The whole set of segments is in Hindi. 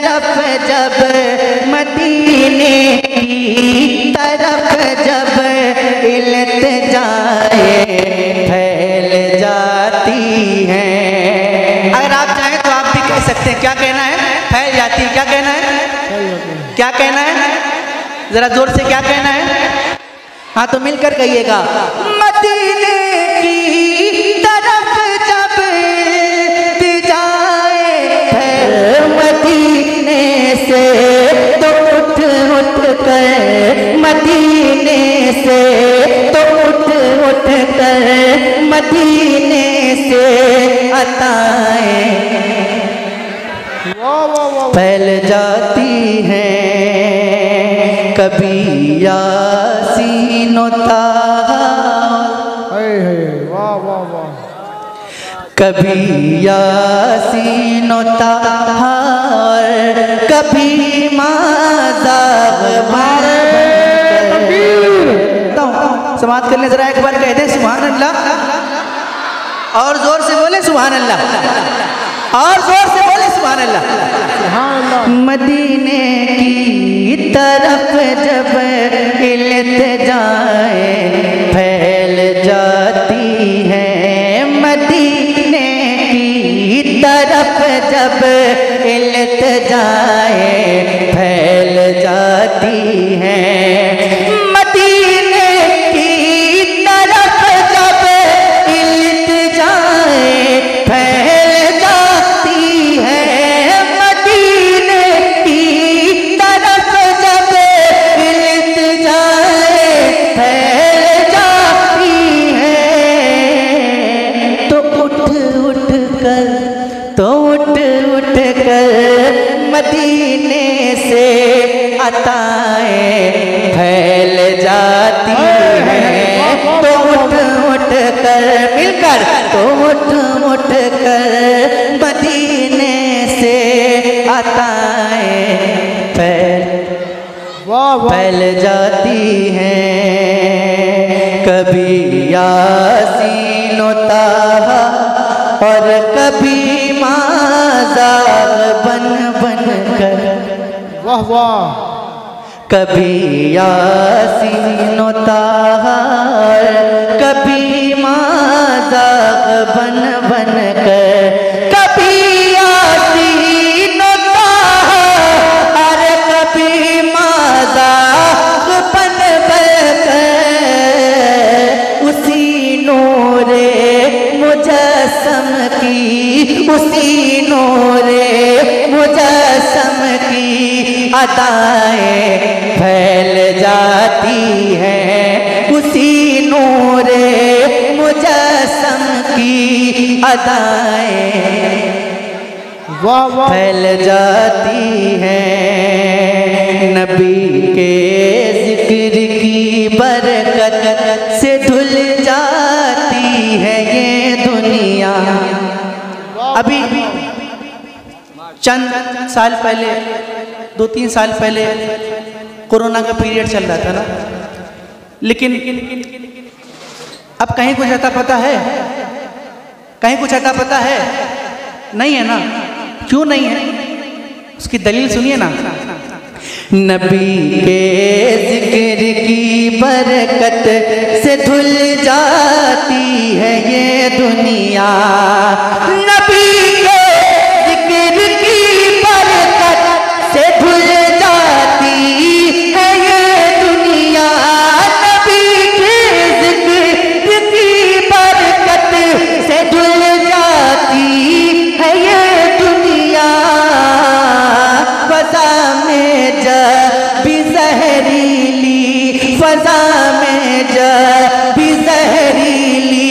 तरफ जब मदीने की तरफ जब इल्तिजाए फैल जाती हैं। अगर आप चाहें तो आप भी कह सकते हैं। क्या कहना है? फैल जाती है। क्या कहना है? क्या कहना है? जरा जोर से क्या कहना है? हाँ तो मिलकर कहिएगा। मदीने की तरफ जब इल्तिजाए फैल, मदीने से तो उठ उठ कर, मदीने से तो उठ उठ कर मदीने से अताएं फैल जाती हैं। कभी यासीन ताहा, कभी यासीन ताहा, कभी माज़ाग समाप्त कर ले। जरा एक बार कह दे सुभान अल्लाह, और जोर से बोले सुभान अल्लाह, और जोर से बोले सुभान अल्लाह। मदीने की तरफ जब इल्तिजाए फैल जाती है, मदीने की तरफ जब इल्तिजाए फैल जाती है। मदीने से अताएं फैल जाती हैं। तो उठ उठ कर मिलकर, तो उठ उठ कर मदीने से अताएं फैल जाती हैं। कभी यासीन ताहा और कभी माज़ाग बन बन कर, वाह वाह, कभी यासीन ताहा कभी माज़ाग बन बन कर, कभी यासीन ताहा और कभी माज़ाग बन बन कर, उसी नूरे मुजस्सम की, उसी नूरे मुजस्सम की अदाएं फैल जाती हैं। उसी नूरे मुजस्सम की अदाएं फैल जाती हैं। नबी के जिक्र की बरकत से धुल जाती है ये दुनिया। अभी चंद साल पहले, 2-3 साल पहले कोरोना का पीरियड चल रहा था ना, लेकिन अब कहीं कुछ अता पता है? कहीं कुछ अता पता है? नहीं है ना। क्यों नहीं है? उसकी दलील सुनिए ना। नबी के जिक्र की बरकत से धुल जाती है ये दुनिया। नबी के जिक्र की बरकत से धुल जाती है ये दुनिया। नबी के जिक्र की बरकत से धुल जाती है ये दुनिया। फजा में जब भी जहरीली, फजा में जब भी जहरीली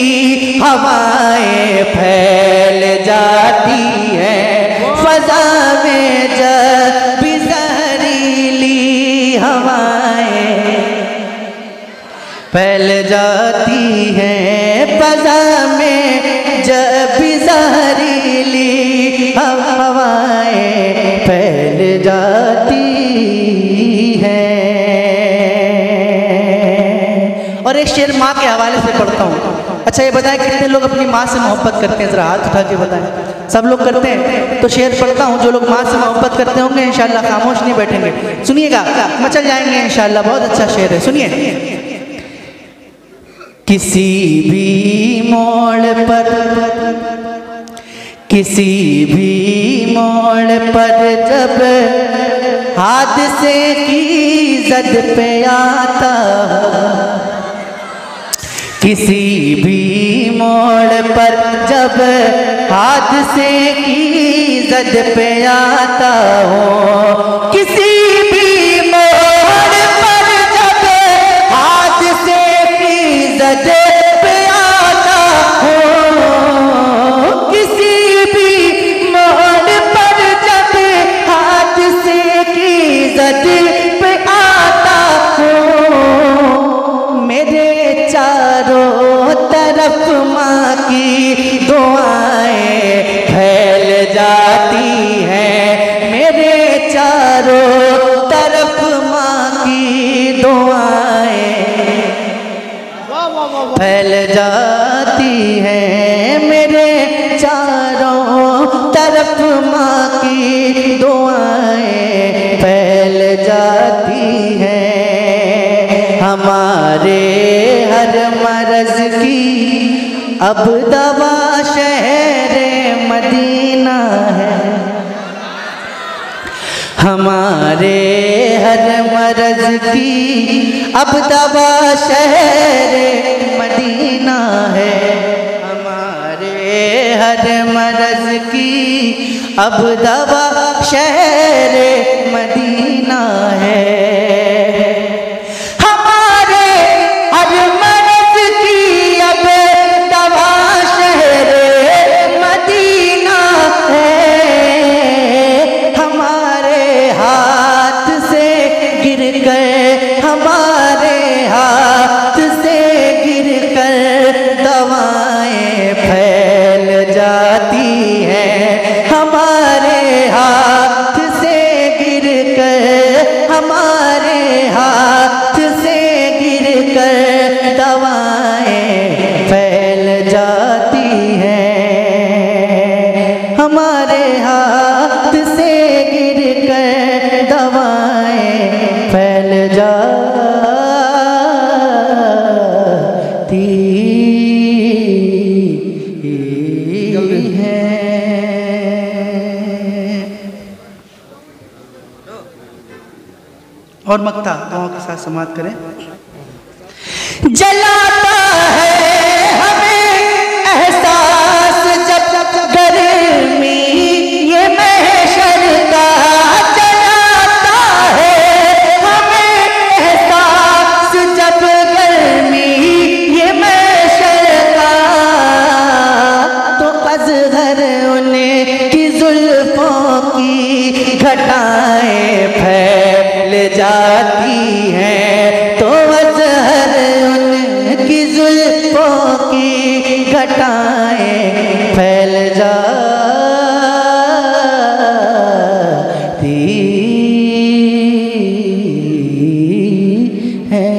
हवाएं फैल जाती हैं। फजा में जब भी जहरीली हवाएं फैल जाती हैं। फजा में जब भी जहरीली हवाएं फैल जाती हैं। और एक शेर माँ के हवाले से पढ़ता हूँ। अच्छा ये बताएं कितने लोग अपनी माँ से मोहब्बत करते हैं, जरा हाथ उठा के बताएं। सब लोग करते हैं? तो शेर पढ़ता हूँ, जो लोग माँ से मोहब्बत करते होंगे इंशाल्लाह खामोश नहीं बैठेंगे, सुनिएगा, मचल जाएंगे इंशाल्लाह। बहुत अच्छा शेर है, सुनिए। किसी भी मोड़ पर, किसी भी मोड़ पर जब हादसे की जद पे आता, किसी भी मोड़ पर जब हादसे की जद पे आता हो, किसी भी मोड़ पर जब हादसे की जद पे आता हो, किसी भी मोड़ पर जब हादसे की जद पे आता हो, मेरे चारों तरफ माँ की दुआएं फैल जाती हैं, मेरे चारों तरफ माँ की दुआएं फैल जाती हैं, मेरे चारों तरफ माँ की दुआएं फैल जाती हैं। हमारे हर मर्ज की अब दवा शहरे मदीना है, हमारे हर मर्ज की अब दवा शहरे मदीना है, हमारे हर मर्ज की अब दवा शहरे मदीना है। और मक्ता दुआओं के साथ समाप्त करें। जलाता है हमें एहसास जब गर्मी ये महशर का, जलाता है हमें एहसास जब गर्मी ये महशर का, तो अज़हर उनकी जुल्फों की घटाएं फैल जाती हैं, तो अज़हर उनकी जुल्फों की घटाएं फैल जाती हैं।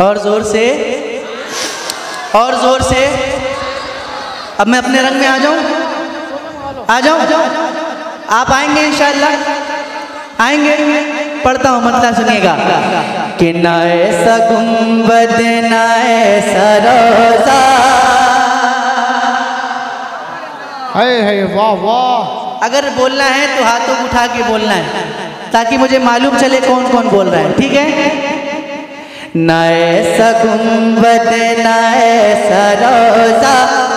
और जोर से, और जोर से। अब मैं अपने रंग में आ जाऊं, आ जाऊं? आप आएंगे इंशाअल्लाह, आएंगे? पढ़ता हूँ, मतलब सुनिएगा कि ना ऐसा गुंबद ना ऐसा रोज़ा, है वाह वाह। अगर बोलना है तो हाथों को उठा के बोलना है ताकि मुझे मालूम चले कौन कौन बोल रहा है, ठीक है? ना ऐसा गुंबद ना ऐसा रोज़ा,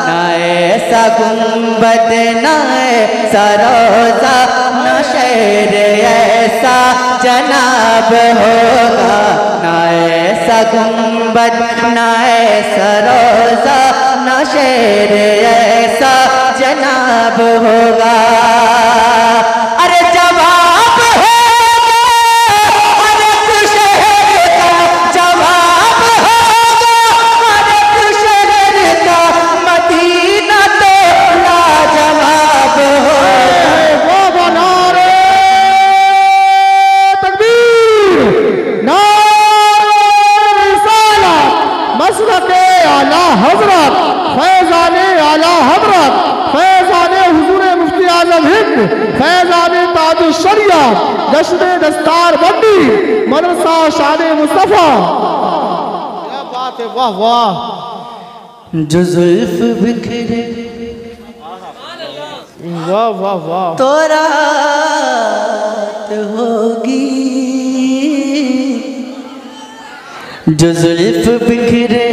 ना ऐसा गुंबद ना ऐसा रोज़ा, ना शहर ऐसा जनाब होगा, ना ऐसा गुंबद ना ऐसा रोज़ा, ना शहर ऐसा जनाब होगा। अरे जवाब होगा, अरे तू शहर का जवाब होगा, अरे तू शहर का मदीना तो लाजवाब होगा। वो बना रे तकबीर, नारे हिंद फैजान ताजु शरिया जश्न दस्तार बंदी मदरसा शान मुस्तफा। क्या बात है, वाह वाह। जो जुल्फ बिखरे वाह वाह वाह तो रात होगी, जो जुल्फ बिखरे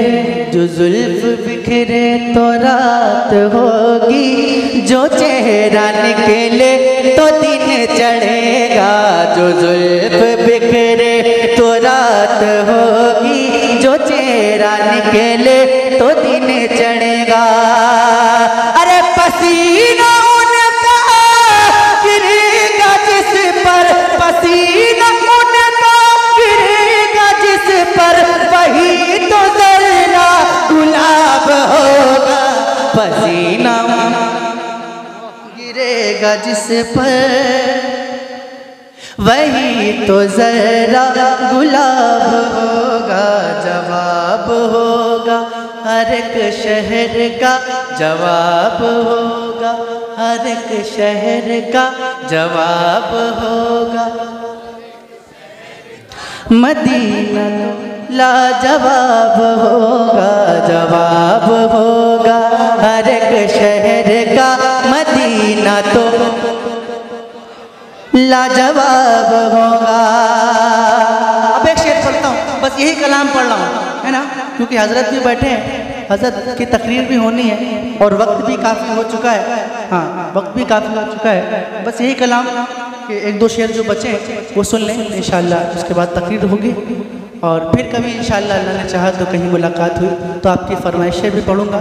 जो जुल्फ बिखरे तो रात होगी, जो चेहरा निकले तो दिन चढ़ेगा। जो जुल्फ बिखरे तो रात होगी, जो चेहरा निकले तो दिन चढ़ेगा। अरे पसीना उनका गिरेगा जिस पर, पसीना उनका गिरेगा जिस पर, वही तो जरा गुलाब होगा। पसीना गिरेगा जिस पर, वही तो जरा गुलाब होगा। जवाब होगा हर एक शहर का, जवाब होगा हर एक शहर का, जवाब होगा। मदीना लाजवाब होगा, जवाब होगा हर एक शहर का। मदीना तो लाजवाब होगा। अब एक शेर पढ़ता हूँ, बस यही कलाम पढ़ रहा हूँ, है ना, क्योंकि हजरत भी बैठे हैं, हजरत की तकरीर भी होनी है और वक्त भी काफ़ी हो चुका है। हाँ, वक्त भी काफ़ी हो चुका है। बस यही कलाम के एक दो शेर जो बचे वो सुन लें इंशाअल्लाह, उसके बाद तकरीर होगी। और फिर कभी इंशाअल्लाह अल्लाह ने चाहा तो कहीं मुलाकात हुई तो आपकी फरमाइशें भी पढ़ूंगा,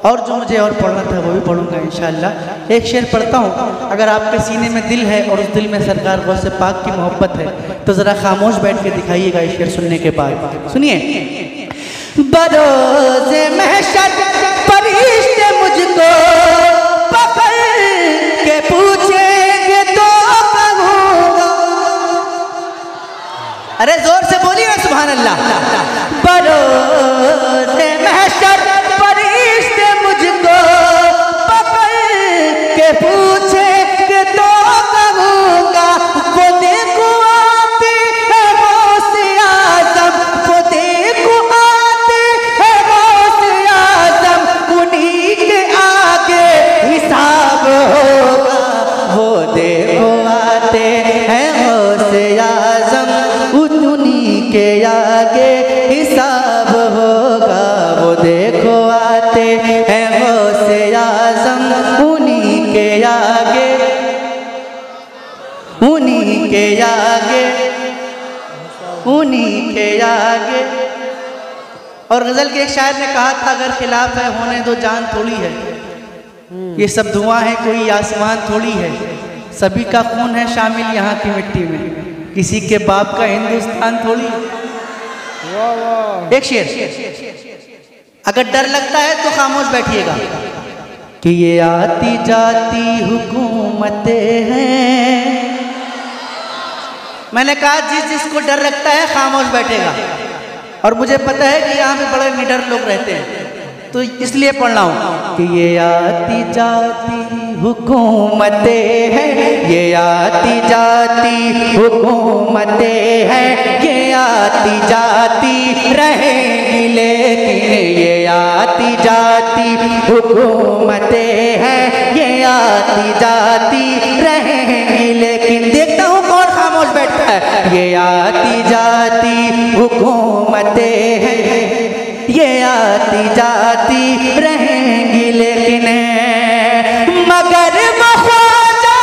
और जो मुझे और पढ़ना था वो भी पढ़ूंगा इंशाअल्लाह। एक शेर पढ़ता हूँ, अगर आपके सीने में दिल है और उस दिल में सरकार गौसे पाक की मोहब्बत है तो ज़रा खामोश बैठ के दिखाइएगा ये शेर सुनने के बाद। सुनिए। बरोज़े महशर फरिश्ते मुझको पकड़ के पूछेंगे तो कहूँगा। अरे जोर से बोलिए सुभान अल्लाह। बरोज़े महशर फरिश्ते मुझको पकड़ के पूछेंगे तो कहूँगा। वो देखो आते है गौसे आज़म, वो देखो आते है गौसे आज़म, उन्हीं के आगे हिसाब होगा। वो देखो आते हैं गौसे आज़म, उन्हीं के आगे हिसाब होगा। वो देखो आते हैं गौसे आज़म, उन्हीं के आगे, उन्हीं के आगे, उन्हीं के आगे। और गज़ल के एक शायर ने कहा था, अगर खिलाफ है होने दो जान थोड़ी है, ये सब धुआं है कोई आसमान थोड़ी है, सभी का खून है शामिल यहाँ की मिट्टी में, किसी के बाप का हिंदुस्तान थोड़ी। एक शेर, अगर डर लगता है तो खामोश बैठिएगा कि ये आती जाती हुकूमतें हैं। मैंने कहा जिसको डर लगता है खामोश बैठेगा, और मुझे पता है कि यहाँ पे बड़े निडर लोग रहते हैं, तो इसलिए पढ़ रहा हूँ कि ये आती जाती हुकूमतें हैं, ये आती जाती हुकूमतें हैं, ये आती जाती रहेंगी लेकिन, ये आती जाती हुकूमतें हैं, ये आती जाती रहेंगी लेकिन। देखता हूँ कौन खामोश बैठता है। ये आती जाती हुकूमतें हैं, ये आती जाती रहेंगी लेकिन, मगर वो ख्वाजा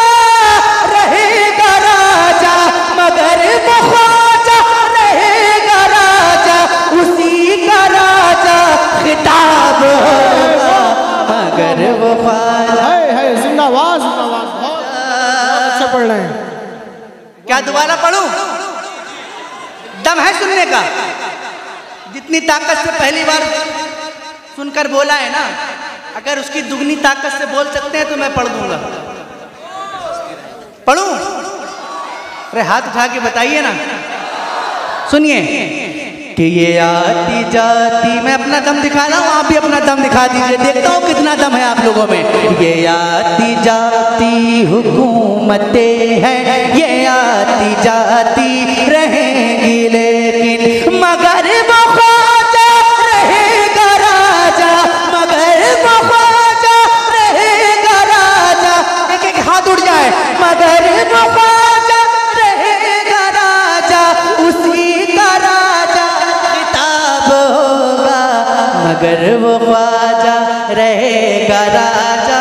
रहेगा राजा, मगर वो ख्वाजा रहेगा राजा, उसी का राजा खिताब होगा। मगर वो ख्वाजा है जिंदाबाद जिंदाबाद। बहुत अच्छा पढ़ रहे हैं। क्या दोबारा पढ़ूं? दम है सुनने का? जितनी ताकत से पहली बार सुनकर बोला है ना, अगर उसकी दुगनी ताकत से बोल सकते हैं तो मैं पढ़ दूंगा। पढ़ूं? अरे हाथ उठा के बताइए ना। सुनिए, कि ये आती जाती, मैं अपना दम दिखा रहा हूँ, आप भी अपना दम दिखा दीजिए, देखता हूँ कितना दम है आप लोगों में। ये आती जाती हुकूमतें हैं, ये आती जाती रहेंगी, लेकिन मगर वो ख्वाजा रहेगा राजा, मगर वो ख्वाजा रहेगा राजा। एक एक हाथ उड़ जाए। मगर वो ख्वाजा रहेगा राजा, उसी का राजा खिताब होगा। मगर वो ख्वाजा रहेगा राजा,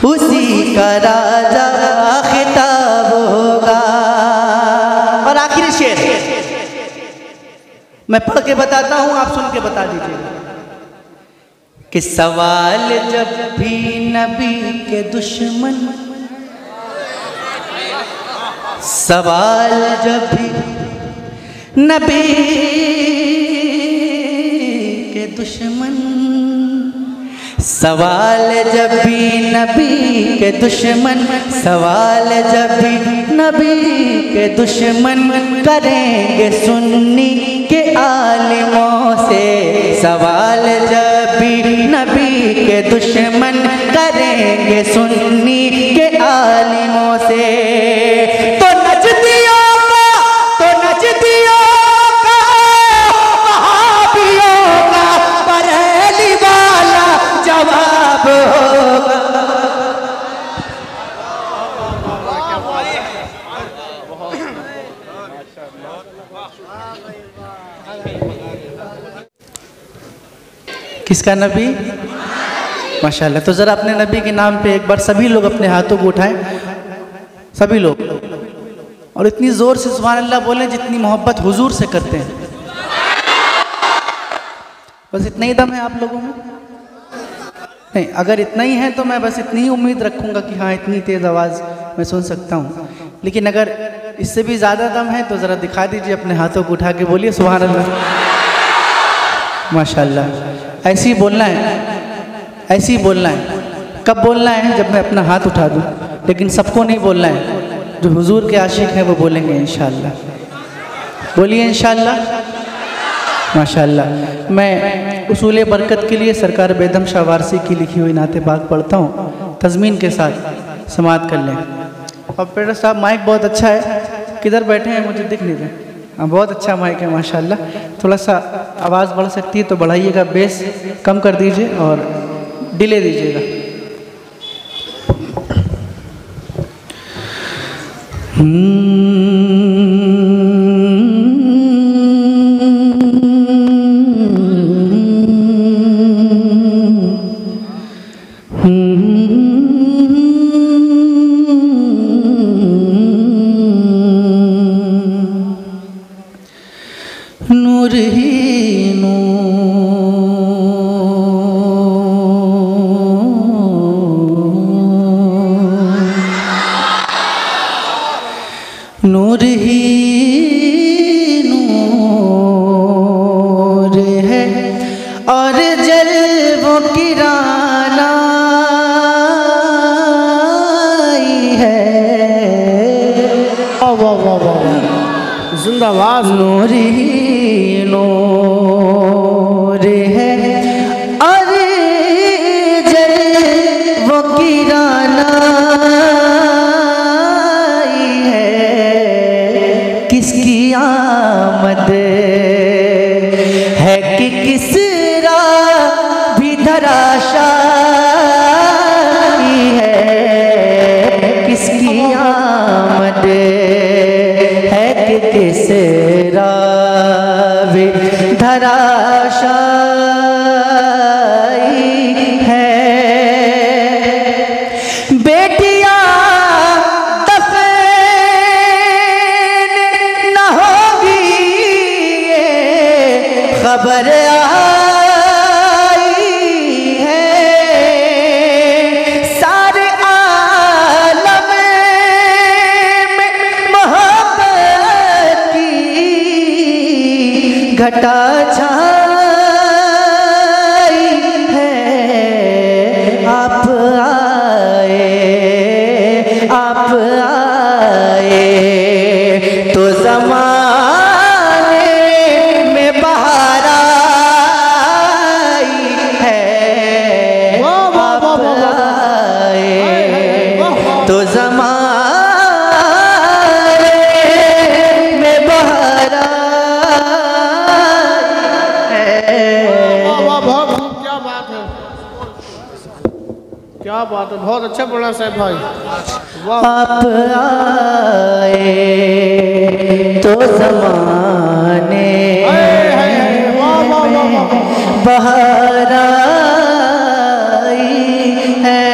उसी का राजा खिताब होगा। और आखिरी शेर मैं पढ़ के बताता हूं, आप सुन के बता दीजिएगा कि सवाल जब भी नबी के दुश्मन, सवाल जब भी नबी के दुश्मन, सवाल जब भी नबी के दुश्मन, सवाल जब भी नबी के दुश्मन करेंगे सुन्नी के आलिमों से, सवाल जब भी नबी के दुश्मन करेंगे सुन्नी के आलिमों से, तो नजदियों का, तो नजदियों का, वहाबियों का बरेली वाला जवाब होगा। किसका नबी? माशाल्लाह। तो ज़रा अपने नबी के नाम पे एक बार सभी लोग अपने हाथों को उठाएं, सभी लोग, और इतनी ज़ोर से सुभान अल्लाह बोलें जितनी मोहब्बत हुजूर से करते हैं। बस इतना ही दम है आप लोगों में? नहीं, अगर इतना ही है तो मैं बस इतनी ही उम्मीद रखूँगा कि हाँ इतनी तेज़ आवाज़ मैं सुन सकता हूँ। लेकिन अगर इससे भी ज़्यादा दम है तो ज़रा दिखा दीजिए, अपने हाथों को उठा के बोलिए सुभान अल्लाह। माशाल्लाह। ऐसे ही बोलना है, ऐसे ही बोलना है। कब बोलना है? जब मैं अपना हाथ उठा दूँ, लेकिन सबको नहीं बोलना है। जो हुजूर के आशिक हैं वो बोलेंगे इंशाअल्लाह। बोलिए इंशाअल्लाह। माशाअल्लाह। मैं उसूल बरकत के लिए सरकार बेदम शाह वारसी की लिखी हुई नाते पाक पढ़ता हूँ, तज़मीन के साथ समाअत कर लें। ऑपरेटर साहब माइक बहुत अच्छा है, किधर बैठे हैं मुझे दिख नहीं रहे। हाँ, बहुत अच्छा माइक है माशाअल्लाह। थोड़ा सा आवाज़ बढ़ सकती है तो बढ़ाइएगा, बेस कम कर दीजिए और डिले दीजिएगा। नूर ही नूर ही नूर है और जलवों की रानाई है। वाह वाह वाह वाह, जिंदाबाद। नूर ही नूर है और जलवों की रानाई है। किसकी आमद है कि किसरा भी धराशायी है। किसकी आमद है कि किसरा भी धराशायी है। बेटियां दफन न होगी ये खबर आई है। सारे आलम में मोहब्बत की घटा छाई है। आप आए तो ज़माना क्या बात है, बहुत अच्छा बोला साहब भाई। वाह। आप आए तो ज़माने बहार आई है,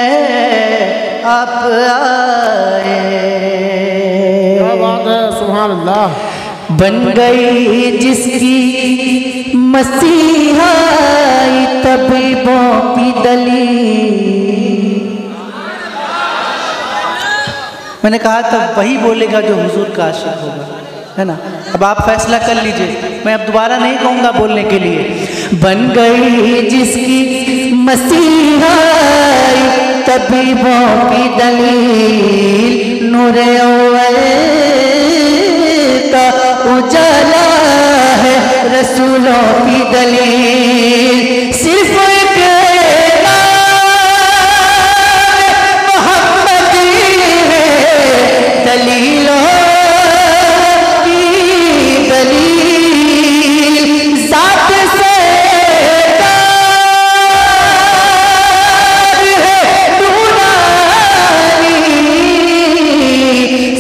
आप आए। क्या बात है, सुभान अल्लाह। बन गई जिसकी मसीहा तबीबों की दलील। मैंने कहा था वही बोलेगा जो हुजूर का आशिक होगा, है ना। अब आप फैसला कर लीजिए, मैं अब दोबारा नहीं कहूँगा बोलने के लिए। बन गई जिसकी मसीहा तबीबों की दलील, नूरे अव्वल का उजाला है रसूलों की दलील। सिर्फ एक मोहम्मद है दलीलों की दलील। ज़ात से तार है नूरानी,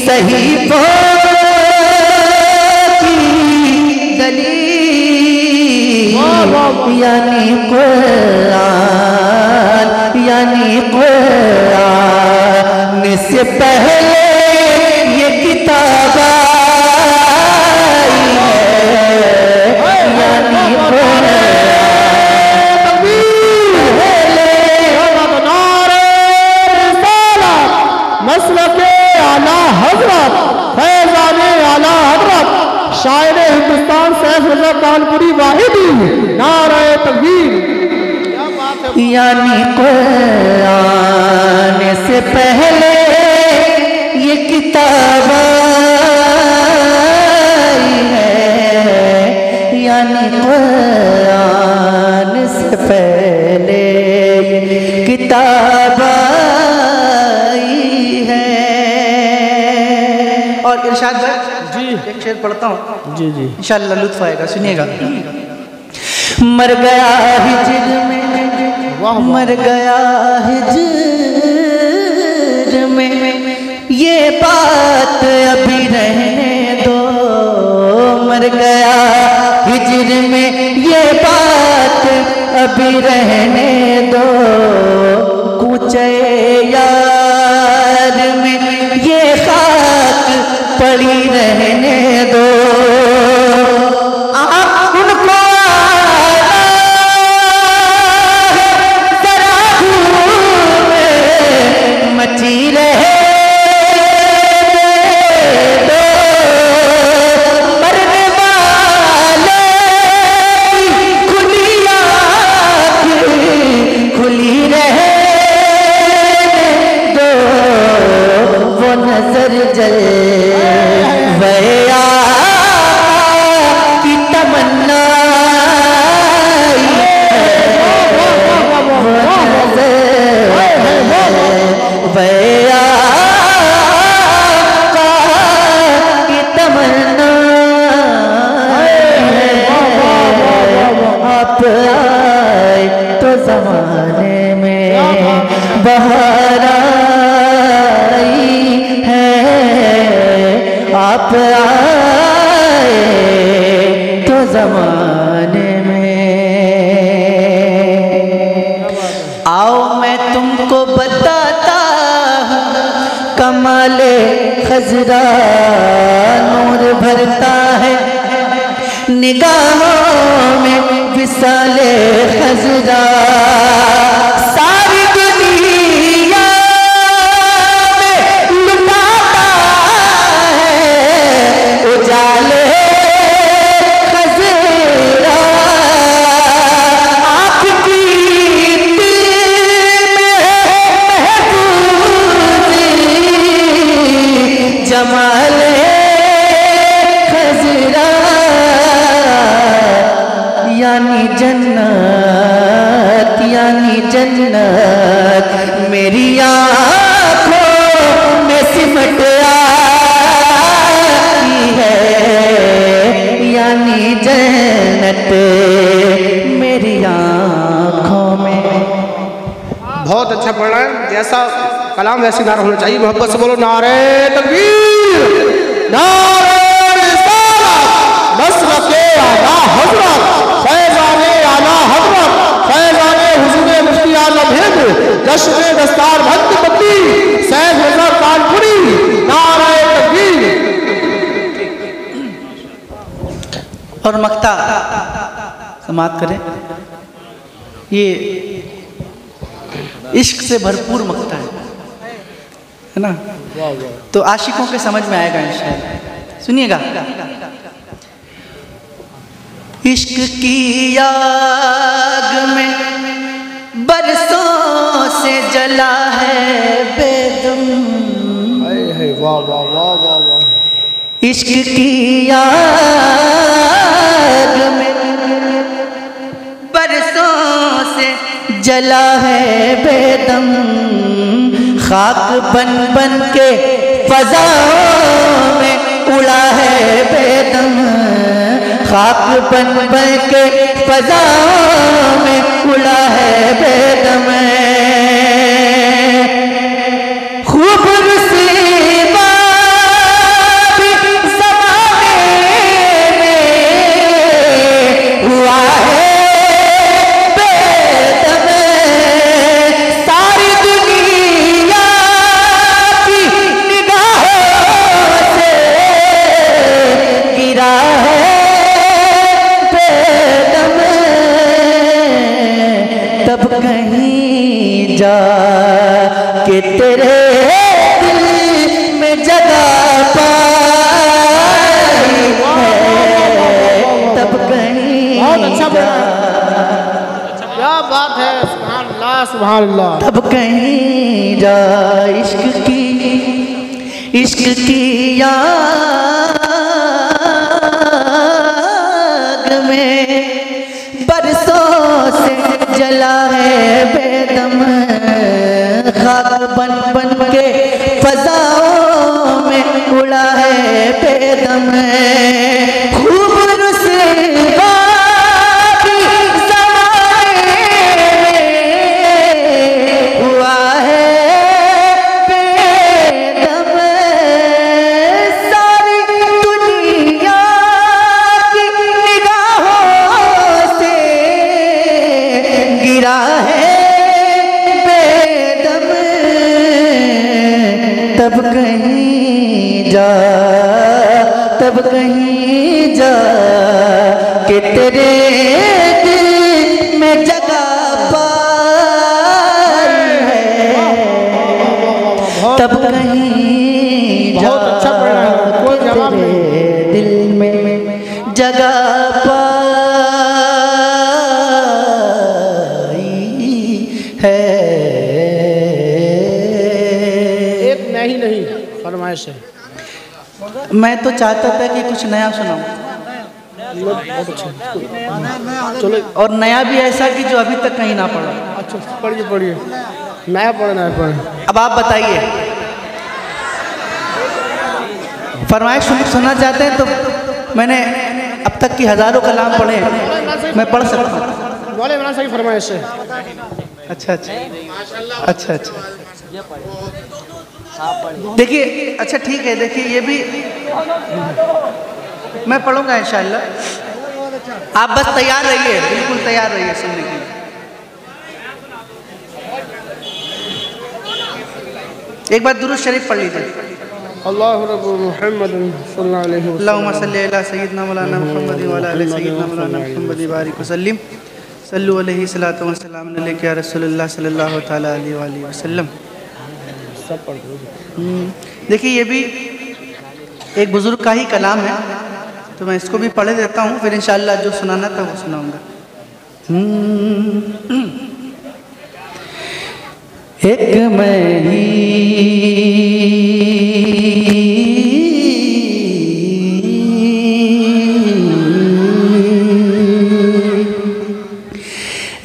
सही यानी कुरान, यानी कुरान से पहले ये किताब आई है, यानी मसलके आला हजरत फैज़ाने आला हजरत शायर हिंदुस्तान सैफ रज़ा कानपुरी वाहिदी, नारे तकबीर। यानी कुरान से पहले ये किताब आई है, यानी कुरान से पहले ये किताब आई है। और इरशाद भाई जी एक शेर पढ़ता हूँ, जी जी इंशाअल्लाह लुत्फ आएगा, सुनिएगा। मर गया हिज्र में, मर गया हिज्र में, ये बात अभी रहने दो। मर गया हिज्र में, ये बात अभी रहने दो। कूचे यार में ये खाक पड़ी रहने दो। मची रहे दो, मरने वाले खुली आँख खुली रहे दो। वो नजर जल वया की तमन्ना, भैया की तमन्ना आप आए तो ज़माने में बहार आई है, आप आए तो ज़माने में। आओ मैं तुमको बताता कमाले खजरा, नूर भरता है निगाहों में विसाले खजरा। सारी दुनिया में लुटाता है उजाले खजरा। आँख की जमाल खजरा, यानी जन्नत, यानी जन्नत मेरी आँखों में सिमट आई है, यानी जन्नत मेरी आँखों में बहुत अच्छा पढ़ रहे हैं, जैसा कलाम वैसे नारा होना चाहिए। मोहब्बत से बोलो नारे तकबीर, नारे रिसालत, मसलके आला हज़रत, फैज़ाने आला हज़रत, फैज़ाने हुज़ूर मुफ्ती आलम हिंद, जश्न दस्तार बंद बत्ती, सैफ रज़ा कानपुरी, नारे तकबीर। और मक्ता समाप्त करें। ये इश्क से भरपूर मक्ता है ना, तो आशिकों के समझ में आएगा इंशाअल्लाह। सुनिएगा। इश्क की आग में बरसों से जला है बेदम, वाह वाह वाह वाह वाह। इश्क की आग में बरसों से जला है बेदम, खाक बन बन के फज़ाओं में उड़ा है बेदम, खाक बन बन के फज़ाओं में उड़ा है बेदम। खूब रुसीबा भी ज़माने में हुआ है बेदम, सारी दुनिया की निगाहों से गिरा है बेदम। तब कहीं जा के तेरे दिल में जगह पाई है, तब कहीं बहुत अच्छा बोला, क्या बात है, सुभान अल्लाह सुभान अल्लाह। तब कहीं जा इश्क की आग में बरसों से जला है बेदम, खाक बन बन के फज़ाओं में उड़ा है बेदम। खूब रुसवा भी ज़माने में हुआ है बेदम, सारी दुनिया की निगाहों से गिरा है बेदम। तब कहीं जा, तब कहीं जा कि तेरे दिल में जगह पाई है, तब कहीं जा, बहुत अच्छा पढ़ा है, कोई जवाब नहीं। तेरे दिल में जगह पाई है। एक नहीं फरमाइश है। मैं तो चाहता था कि कुछ नया सुनाऊं, बहुत अच्छा, चलो। और नया भी ऐसा कि जो अभी तक कहीं ना पढ़ा। अच्छा पढ़िए पढ़िए, नया पढ़े। अब आप बताइए, फरमाइश सुनना चाहते हैं तो मैंने अब तक की हजारों कलाम पढ़े हैं, मैं पढ़ सकता हूँ। वाले बना सही फरमाइश है। अच्छा अच्छा अच्छा अच्छा, देखिए अच्छा ठीक है, देखिए ये भी मैं पढ़ूंगा इंशाअल्लाह। आप बस तैयार रहिए, बिल्कुल तैयार रहिए सुनने के लिए। एक बार दुरूद शरीफ पढ़ लीजिए। अल्लाहु रब्बु मुहम्मद सल्लल्लाहु अलैहि वसल्लम, अल्लाहुम्मा सल्ली अला सय्यिदना मौलाना मुहम्मद व अला आलि सय्यिदना मौलाना मुहम्मद बारिक वसल्लिम, सल्लु अलैहि सलातु व सलाम अलैका या रसूलुल्लाह सल्लल्लाहु तआला अलैहि वसल्लम। सब पढ़ दो। देखिए ये भी एक बुजुर्ग का ही कलाम है, तो मैं इसको भी पढ़े देता हूँ, फिर इंशाअल्लाह जो सुनाना था वो सुनाऊंगा। एक मैं ही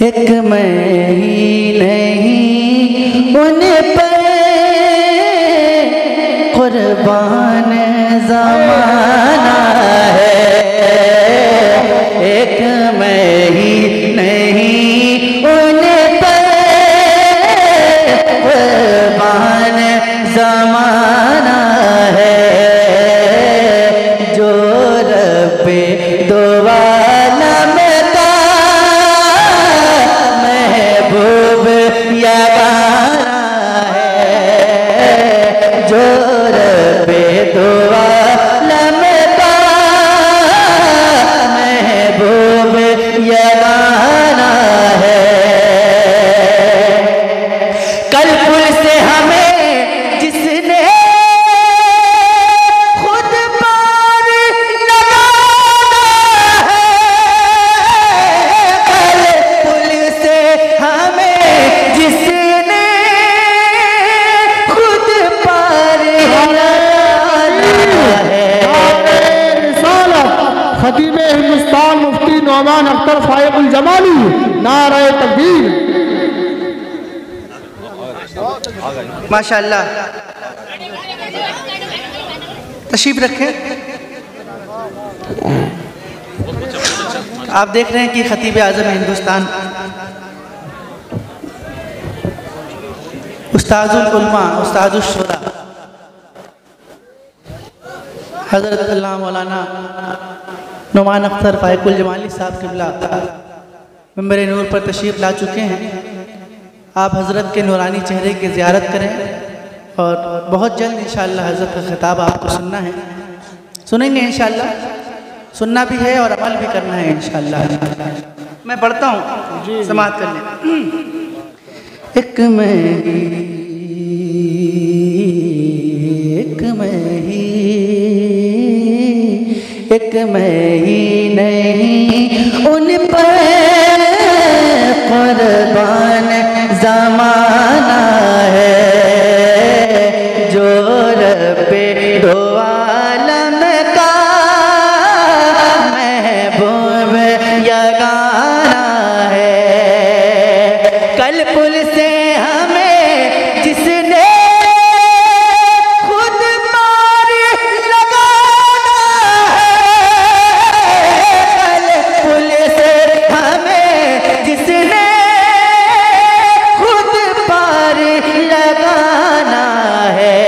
एक मैं ही नहीं उन पर कुर्बान ज़माना है, एक मैं ही नहीं उन पर माशाअल्लाह, तशरीफ रखें। आप देख रहे हैं कि खतीब आज़म हिंदुस्तान उस्ताजुल उलमा उस्ताजुल शुरा हज़रत अल्लाह मौलाना नुमान अख्तर फ़ाइकुल जमाली साहब क़िबला मिंबर नूर पर तशरीफ़ ला चुके हैं। आप हज़रत के नूरानी चेहरे की ज़ियारत करें और बहुत जल्द इंशाअल्लाह हज़रत का ख़िताब आपको सुनना है, सुनेंगे इंशाअल्लाह, सुनना भी है और अमल भी करना है इंशाअल्लाह। मैं पढ़ता हूँ, समाअत कर लें। एक मैं ही नहीं उन पर कुर्बान ज़माना है, जो रब्बे दो आलम का महबूब यगाना है। कल पुल से हमें जिसने खुद मार लगाना है, कल पुल से हमें जिसने खुद पार लगाना है,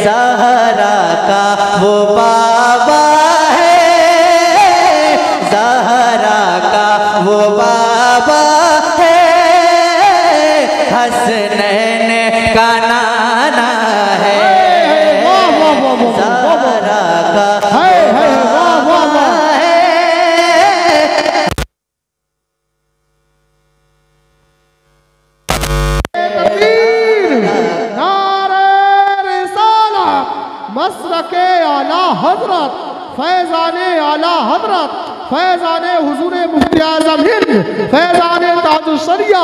ज़हरा का वो बाबा है, ज़हरा का वो बाबा है, हसनैन का नाना है, ज़हरा का बाबा है। नारे रिसालत मसरके आला हजरत फैज़ाने आला हजरत फैज़ाने हुजूरे मुफ्ती आज़म हिंद फैज़ाने ताजुल शरिया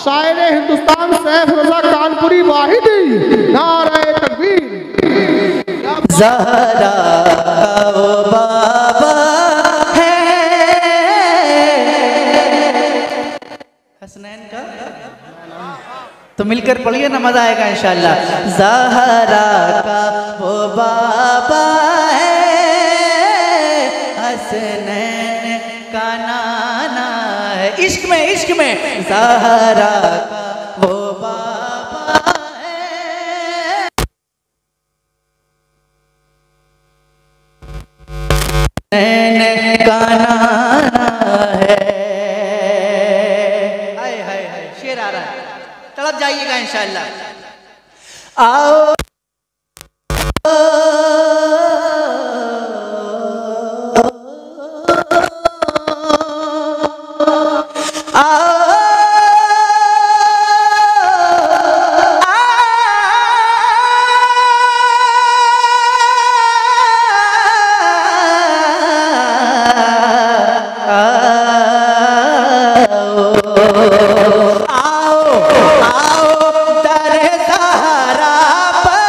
शायर हिंदुस्तान सैफ रज़ा कानपुरी वाहिदी। नारे तकबीर। ज़हरा का वो बाबा है, हसनैन का तो मिलकर पढ़िए ना, मजा आएगा इंशाअल्लाह। ज़हरा का वो बाबा है, हसनैन का नाना है। इश्क में ज़हरा का वो बाबा है, हसनैन का नाना है। हाय हाय हाय, शेर आ रहा है, तड़प जाइएगा इंशाअल्लाह। आओ आओ दर ज़हरा पर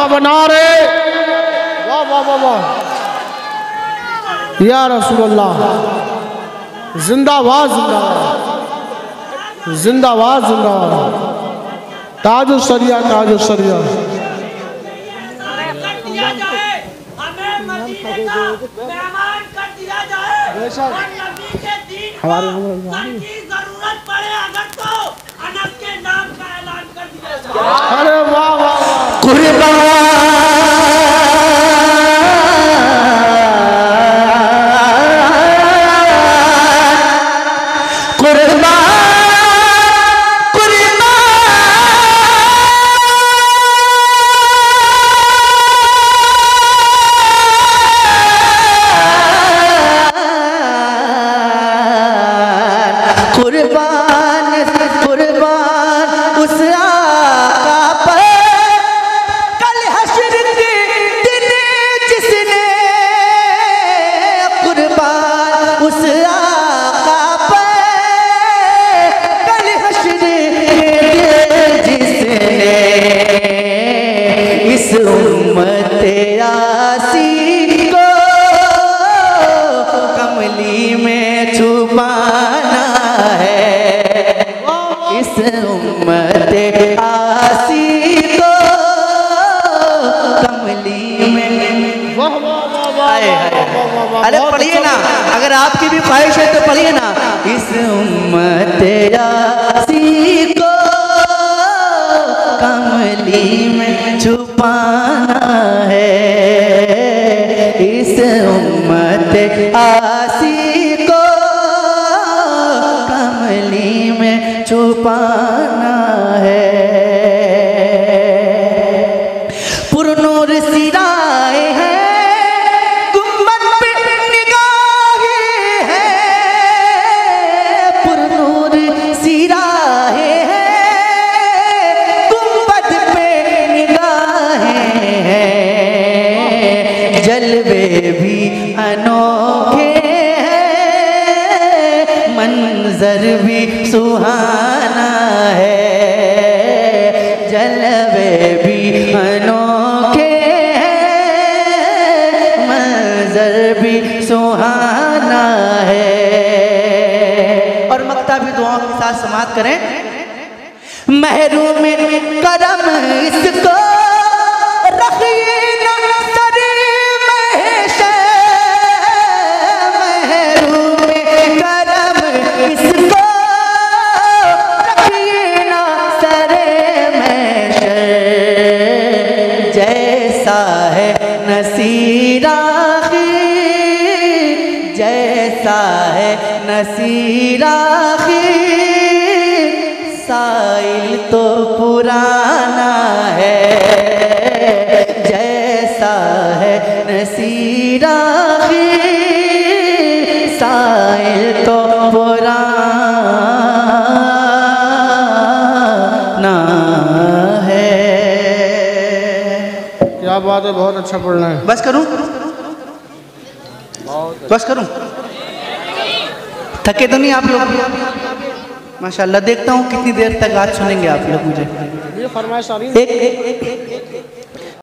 वाह नारे वाह वाह वाह वाह या रसूलुल्लाह जिंदाबाद जिंदाबाद जिंदाबाद जिंदाबाद ताजो सरिया ताजो सरिया हमारे जरूरत पड़े अगर तो अनस के नाम का ऐलान कर दिया जाए। अरे वाह वाह कुर्बान अरे पढ़िए ना, अगर आपकी भी ख्वाहिश है तो पढ़िए ना। इस उम्मत यासी को कमली में छुपाना है, इस उम्मत यासी को कमली में छुपाना है। पुरनूर सिराए हैं भी अनोखे हैं, मंजर भी सुहाना है, जलवे भी अनोखे हैं, मंजर भी सुहाना है। और मक्ता भी दुआओं के साथ समाप्त करें। महरूम करम इसको रखिए ना सरी जैसा है नसीराखी साइल तो पुराना है, जैसा है नसीराखी साइल तो पुराना है। क्या बात है, बहुत अच्छा पढ़ना है। बस करूं, बस करूं, थके तो नहीं आप लोग? माशाल्लाह, देखता हूँ कितनी देर तक आज सुनेंगे आप लोग मुझे। ये फरमाइश आ रही है। एक